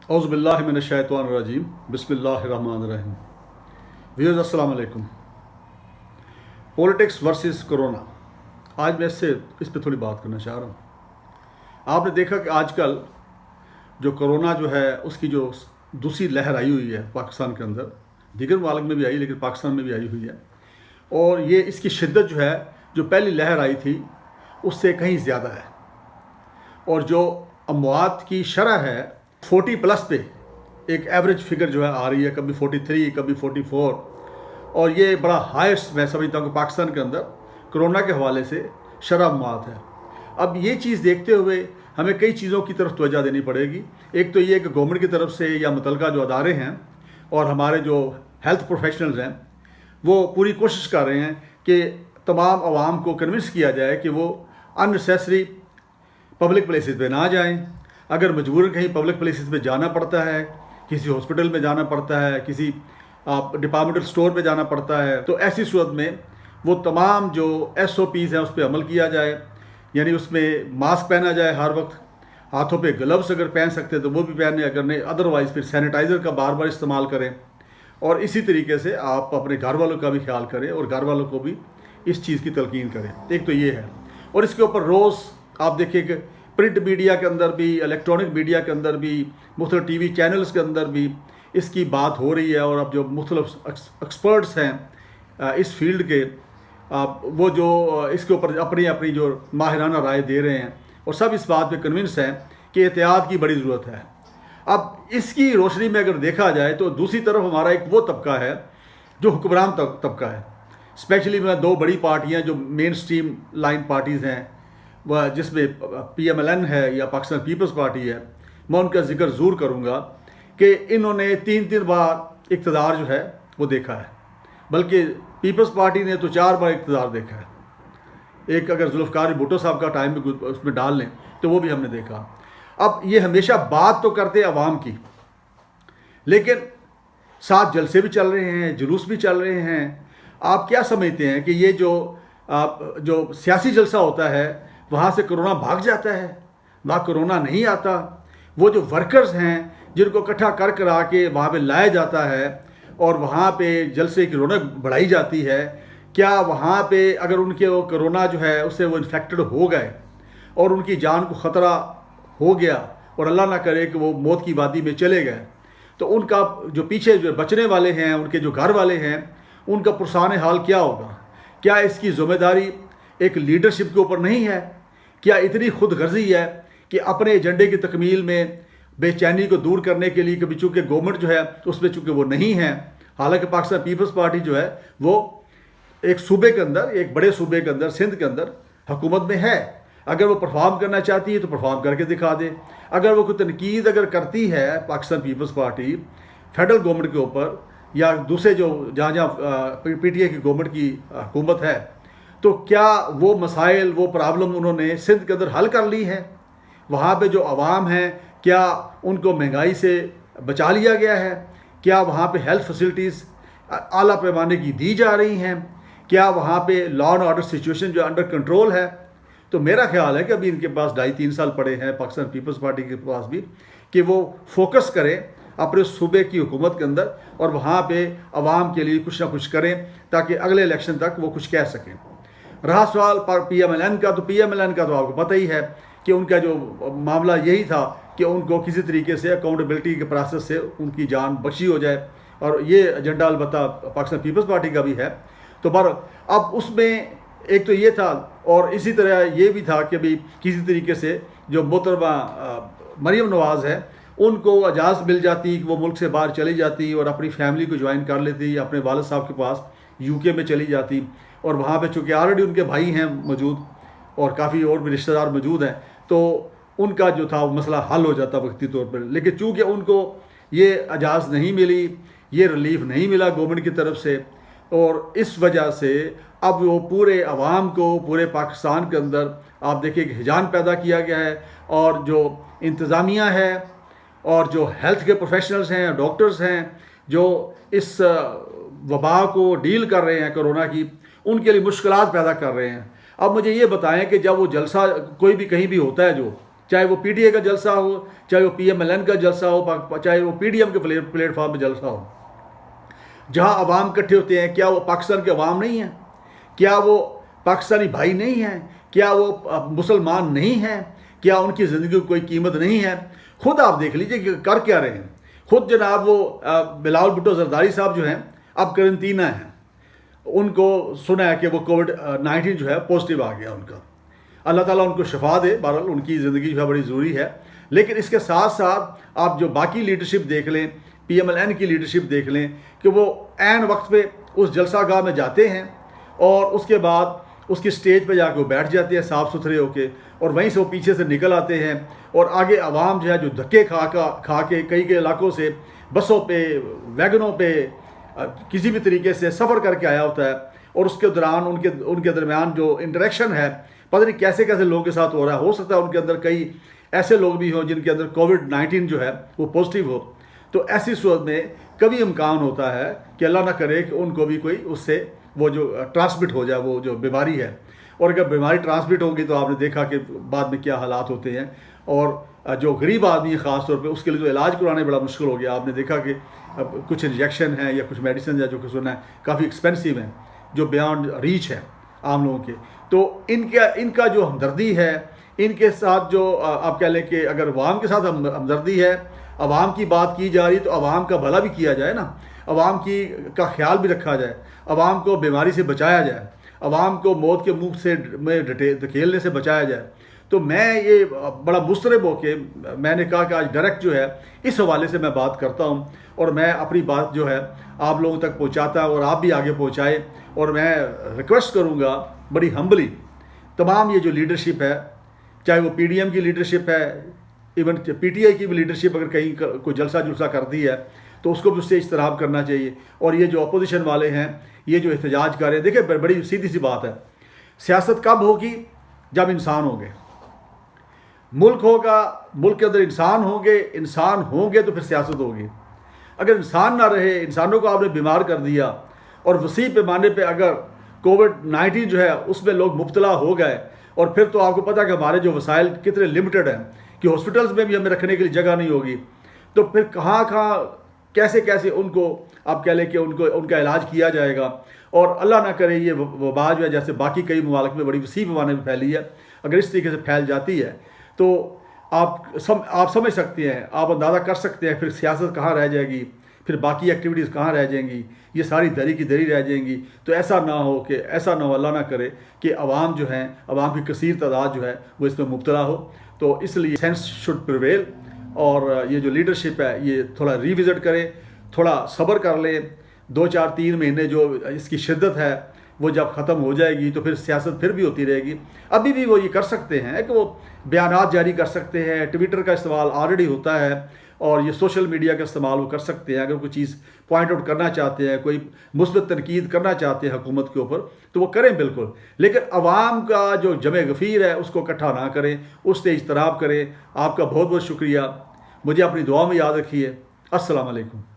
اعوذ باللہ من الشیطان الرجیم بسم اللہ الرحمن الرحیم. ویورز السلام علیکم. Politics versus corona. آج میں اس پہ تھوڑی بات کرنا چاہ رہا ہوں. آپ نے دیکھا کہ آج کل جو کرونا جو ہے اس کی جو دوسری لہر آئی ہوئی ہے پاکستان کے اندر، دیگر ممالک میں بھی آئی لیکن پاکستان میں بھی آئی ہوئی ہے، اور یہ اس کی شدت جو ہے جو پہلی لہر آئی تھی اس سے کہیں زیادہ ہے، اور جو اموات کی شرح ہے 40 پلس پہ ایک ایوریج فگر جو ہے آ رہی ہے، کبھی 43 کبھی 44، اور یہ بڑا ہائیسٹ میں سمجھتا ہوں کہ پاکستان کے اندر کرونا کے حوالے سے شرح اموات ہے. اب یہ چیز دیکھتے ہوئے ہمیں کئی چیزوں کی طرف توجہ دینی پڑے گی. ایک تو یہ کہ گورنمنٹ کی طرف سے یا متعلقہ جو ادارے ہیں اور ہمارے جو ہیلتھ پروفیشنلز ہیں وہ پوری کوشش کر رہے ہیں کہ تمام عوام کو کنونس کیا جائے کہ وہ ان نیسیسری پبلک پلیسز پہ نہ جائیں. اگر مجبوراً کہیں پبلک پلیسز پہ جانا پڑتا ہے، کسی ہاسپٹل میں جانا پڑتا ہے، کسی ڈپارٹمنٹل اسٹور پہ جانا پڑتا ہے، تو ایسی صورت میں وہ تمام جو SOPs ہیں اس پہ عمل کیا جائے. یعنی اس میں ماسک پہنا جائے ہر وقت، ہاتھوں پہ گلوز اگر پہن سکتے تو وہ بھی پہنے، اگر نہیں ادروائز پھر سینیٹائزر کا بار بار استعمال کریں. اور اسی طریقے سے آپ اپنے گھر والوں کا بھی خیال کریں اور گھر والوں کو بھی اس چیز کی تلقین کریں. ایک تو یہ ہے، اور اس کے اوپر روز آپ دیکھیں کہ پرنٹ میڈیا کے اندر بھی، الیکٹرانک میڈیا کے اندر بھی، مختلف ٹی وی چینلز کے اندر بھی اس کی بات ہو رہی ہے. اور اب جو مختلف ایکسپرٹس ہیں اس فیلڈ کے، وہ جو اس کے اوپر اپنی جو ماہرانہ رائے دے رہے ہیں، اور سب اس بات پہ کنونس ہیں کہ احتیاط کی بڑی ضرورت ہے. اب اس کی روشنی میں اگر دیکھا جائے تو دوسری طرف ہمارا ایک وہ طبقہ ہے جو حکمران طبقہ ہے. اسپیشلی میں دو بڑی پارٹیاں جو مین سٹریم لائن پارٹیز ہیں، وہ جس میں PMLN ہے یا پاکستان پیپلز پارٹی ہے، میں ان کا ذکر ضرور کروں گا کہ انہوں نے 3 بار اقتدار جو ہے وہ دیکھا ہے. بلکہ پیپلز پارٹی نے تو 4 بار اقتدار دیکھا ہے. ایک اگر ذوالفقار بھٹو صاحب کا ٹائم اس میں ڈال لیں تو وہ بھی ہم نے دیکھا. اب یہ ہمیشہ بات تو کرتے عوام کی، لیکن ساتھ جلسے بھی چل رہے ہیں، جلوس بھی چل رہے ہیں. آپ کیا سمجھتے ہیں کہ یہ جو سیاسی جلسہ ہوتا ہے وہاں سے کرونا بھاگ جاتا ہے؟ وہاں کرونا نہیں آتا. وہ جو ورکرز ہیں جن کو اکٹھا کرا کے وہاں پہ لایا جاتا ہے اور وہاں پہ جلسے کی رونق بڑھائی جاتی ہے، کیا وہاں پہ اگر ان کے وہ کرونا جو ہے اس سے وہ انفیکٹڈ ہو گئے اور ان کی جان کو خطرہ ہو گیا اور اللہ نہ کرے کہ وہ موت کی وادی میں چلے گئے، تو ان کا جو پیچھے جو بچنے والے ہیں، ان کے جو گھر والے ہیں، ان کا پرسان حال کیا ہوگا؟ کیا اس کی ذمہ داری ایک لیڈرشپ کے اوپر نہیں ہے؟ کیا اتنی خود غرضی ہے کہ اپنے ایجنڈے کی تکمیل میں بے چینی کو دور کرنے کے لیے، کبھی چونکہ گورنمنٹ جو ہے اس میں چونکہ وہ نہیں ہے، حالانکہ پاکستان پیپلز پارٹی جو ہے وہ ایک صوبے کے اندر، ایک بڑے صوبے کے اندر، سندھ کے اندر حکومت میں ہے. اگر وہ پرفارم کرنا چاہتی ہے تو پرفارم کر کے دکھا دے. اگر وہ کوئی تنقید اگر کرتی ہے پاکستان پیپلز پارٹی فیڈرل گورنمنٹ کے اوپر یا دوسرے جو جہاں PTI کی گورنمنٹ کی حکومت ہے، تو کیا وہ مسائل، وہ پرابلم انہوں نے سندھ کے اندر حل کر لی ہے؟ وہاں پہ جو عوام ہیں کیا ان کو مہنگائی سے بچا لیا گیا ہے؟ کیا وہاں پہ ہیلتھ فیسلٹیز اعلیٰ پیمانے کی دی جا رہی ہیں؟ کیا وہاں پہ لا اینڈ آرڈر سچویشن جو انڈر کنٹرول ہے؟ تو میرا خیال ہے کہ ابھی ان کے پاس 2.5-3 سال پڑے ہیں پاکستان پیپلز پارٹی کے پاس بھی، کہ وہ فوکس کریں اپنے صوبے کی حکومت کے اندر اور وہاں پہ عوام کے لیے کچھ نہ کچھ کریں تاکہ اگلے الیکشن تک وہ کچھ کہہ سکیں. رہا سوال PMLN کا، تو PMLN کا تو آپ کو پتہ ہی ہے کہ ان کا جو معاملہ یہی تھا کہ ان کو کسی طریقے سے اکاؤنٹیبلٹی کے پروسیس سے ان کی جان بخشی ہو جائے، اور یہ ایجنڈا البتہ پاکستان پیپلز پارٹی کا بھی ہے. تو اب اس میں ایک تو یہ تھا، اور اسی طرح یہ بھی تھا کہ بھی کسی طریقے سے جو محترمہ مریم نواز ہے ان کو اجازت مل جاتی کہ وہ ملک سے باہر چلی جاتی اور اپنی فیملی کو جوائن کر لیتی، اپنے والد صاحب کے پاس UK میں چلی جاتی، اور وہاں پہ چونکہ آلریڈی ان کے بھائی ہیں موجود اور کافی اور بھی رشتہ دار موجود ہیں، تو ان کا جو تھا وہ مسئلہ حل ہو جاتا وقتی طور پر. لیکن چونکہ ان کو یہ اجازت نہیں ملی، یہ ریلیف نہیں ملا گورنمنٹ کی طرف سے، اور اس وجہ سے اب وہ پورے عوام کو، پورے پاکستان کے اندر آپ دیکھیں کہ ہجان پیدا کیا گیا ہے. اور جو انتظامیہ ہے اور جو ہیلتھ کے پروفیشنلز ہیں، ڈاکٹرز ہیں، جو اس وبا کو ڈیل کر رہے ہیں کرونا کی، ان کے لیے مشکلات پیدا کر رہے ہیں. اب مجھے یہ بتائیں کہ جب وہ جلسہ کوئی بھی کہیں بھی ہوتا ہے جو چاہے وہ پی ٹی اے کا جلسہ ہو، چاہے وہ پی ایم ایل این کا جلسہ ہو، چاہے وہ پی ڈی ایم کے پلیٹ فارم پہ جلسہ ہو، جہاں عوام اکٹھے ہوتے ہیں، کیا وہ پاکستان کے عوام نہیں ہیں؟ کیا وہ پاکستانی بھائی نہیں ہیں؟ کیا وہ مسلمان نہیں ہیں؟ کیا ان کی زندگی کو کوئی قیمت نہیں ہے؟ خود آپ دیکھ لیجئے کہ کر کیا رہے ہیں. خود جناب وہ بلاول بھٹو زرداری صاحب جو ہیں اب قرنطینہ ہیں، ان کو سنا ہے کہ وہ کووڈ-19 جو ہے پازیٹیو آ گیا ان کا. اللہ تعالیٰ ان کو شفا دے، بہرحال ان کی زندگی جو ہے بڑی ضروری ہے. لیکن اس کے ساتھ ساتھ آپ جو باقی لیڈرشپ دیکھ لیں، پی ایم ایل این کی لیڈرشپ دیکھ لیں کہ وہ عین وقت پہ اس جلسہ گاہ میں جاتے ہیں اور اس کے بعد اس کی سٹیج پہ جا کے وہ بیٹھ جاتے ہیں صاف ستھرے ہو کے، اور وہیں سے وہ پیچھے سے نکل آتے ہیں اور آگے عوام جو ہے جو دھکے کھا کے کئی علاقوں سے بسوں پہ، ویگنوں پہ کسی بھی طریقے سے سفر کر کے آیا ہوتا ہے، اور اس کے دوران ان کے درمیان جو انٹریکشن ہے پتہ نہیں کیسے لوگوں کے ساتھ ہو رہا ہے. ہو سکتا ہے ان کے اندر کئی ایسے لوگ بھی ہوں جن کے اندر کووڈ-19 جو ہے وہ پازیٹیو ہو. تو ایسی صورت میں کبھی امکان ہوتا ہے کہ اللہ نہ کرے کہ ان کو بھی کوئی اس سے وہ جو ٹرانسمٹ ہو جائے، وہ جو بیماری ہے. اور اگر بیماری ٹرانسمٹ ہوگی تو آپ نے دیکھا کہ بعد میں کیا حالات ہوتے ہیں. اور جو غریب آدمی ہے خاص طور پہ اس کے لیے تو علاج کرانے بڑا مشکل ہو گیا. آپ نے دیکھا کہ کچھ انجیکشن ہیں یا کچھ میڈیسن یا جو کچھ سنا ہے کافی ایکسپینسو ہیں، جو بیانڈ ریچ ہے عام لوگوں کے. تو ان کا جو ہمدردی ہے، ان کے ساتھ جو آپ کہہ لیں کہ اگر عوام کے ساتھ ہمدردی ہے، عوام کی بات کی جا رہی تو عوام کا بھلا بھی کیا جائے نا، عوام کا خیال بھی رکھا جائے، عوام کو بیماری سے بچایا جائے، عوام کو موت کے منہ سے دھکیلنے سے بچایا جائے. تو میں یہ بڑا مضطرب ہو کے میں نے کہا کہ آج ڈائریکٹ جو ہے اس حوالے سے میں بات کرتا ہوں، اور میں اپنی بات جو ہے آپ لوگوں تک پہنچاتا ہوں اور آپ بھی آگے پہنچائیں. اور میں ریکویسٹ کروں گا بڑی ہمبلی تمام یہ جو لیڈرشپ ہے، چاہے وہ پی ڈی ایم کی لیڈرشپ ہے، ایون پی ٹی آئی کی بھی لیڈرشپ اگر کہیں کوئی جلسہ کرتی ہے تو اس کو بھی اس سے اجتناب کرنا چاہیے. اور یہ جو اپوزیشن والے ہیں، یہ جو احتجاج کر رہے ہیں، دیکھیں بڑی سیدھی سی بات ہے، سیاست کب ہوگی؟ جب انسان ہوں گے. ملک ہوگا، ملک کے اندر انسان ہوں گے تو پھر سیاست ہوگی. اگر انسان نہ رہے، انسانوں کو آپ نے بیمار کر دیا، اور وسیع پیمانے پہ اگر کووڈ-19 جو ہے اس میں لوگ مبتلا ہو گئے، اور پھر تو آپ کو پتہ ہے کہ ہمارے جو وسائل کتنے لمیٹڈ ہیں کہ ہاسپٹلز میں بھی ہمیں رکھنے کے لیے جگہ نہیں ہوگی. تو پھر کہاں کیسے ان کو آپ کہہ لیں کہ ان کا علاج کیا جائے گا. اور اللہ نہ کرے یہ وبا جو ہے جیسے باقی کئی ممالک میں بڑی وسیع پیمانے میں پھیلی ہے، اگر اس طریقے سے پھیل جاتی ہے تو آپ سمجھ سکتے ہیں، آپ اندازہ کر سکتے ہیں پھر سیاست کہاں رہ جائے گی، پھر باقی ایکٹیویٹیز کہاں رہ جائیں گی، یہ ساری دری کی دری رہ جائیں گی. تو ایسا نہ ہو اللہ نہ کرے کہ عوام جو ہیں، عوام کی کثیر تعداد جو ہے وہ اس میں مبتلا ہو. تو اس لیے سینس شوڈ پریویل، اور یہ جو لیڈرشپ ہے یہ تھوڑا ریوزٹ کرے، تھوڑا صبر کر لیں. 2-4-3 مہینے جو اس کی شدت ہے وہ جب ختم ہو جائے گی تو پھر سیاست پھر بھی ہوتی رہے گی. ابھی بھی وہ یہ کر سکتے ہیں کہ وہ بیانات جاری کر سکتے ہیں، ٹویٹر کا استعمال آلریڈی ہوتا ہے، اور یہ سوشل میڈیا کا استعمال وہ کر سکتے ہیں. اگر کوئی چیز پوائنٹ آؤٹ کرنا چاہتے ہیں، کوئی مثبت تنقید کرنا چاہتے ہیں حکومت کے اوپر تو وہ کریں بالکل. لیکن عوام کا جو جمع غفیر ہے اس کو اکٹھا نہ کریں، اس سے اجتناب کریں. آپ کا بہت بہت شکریہ. مجھے اپنی دعا میں یاد رکھیے. السلام علیکم.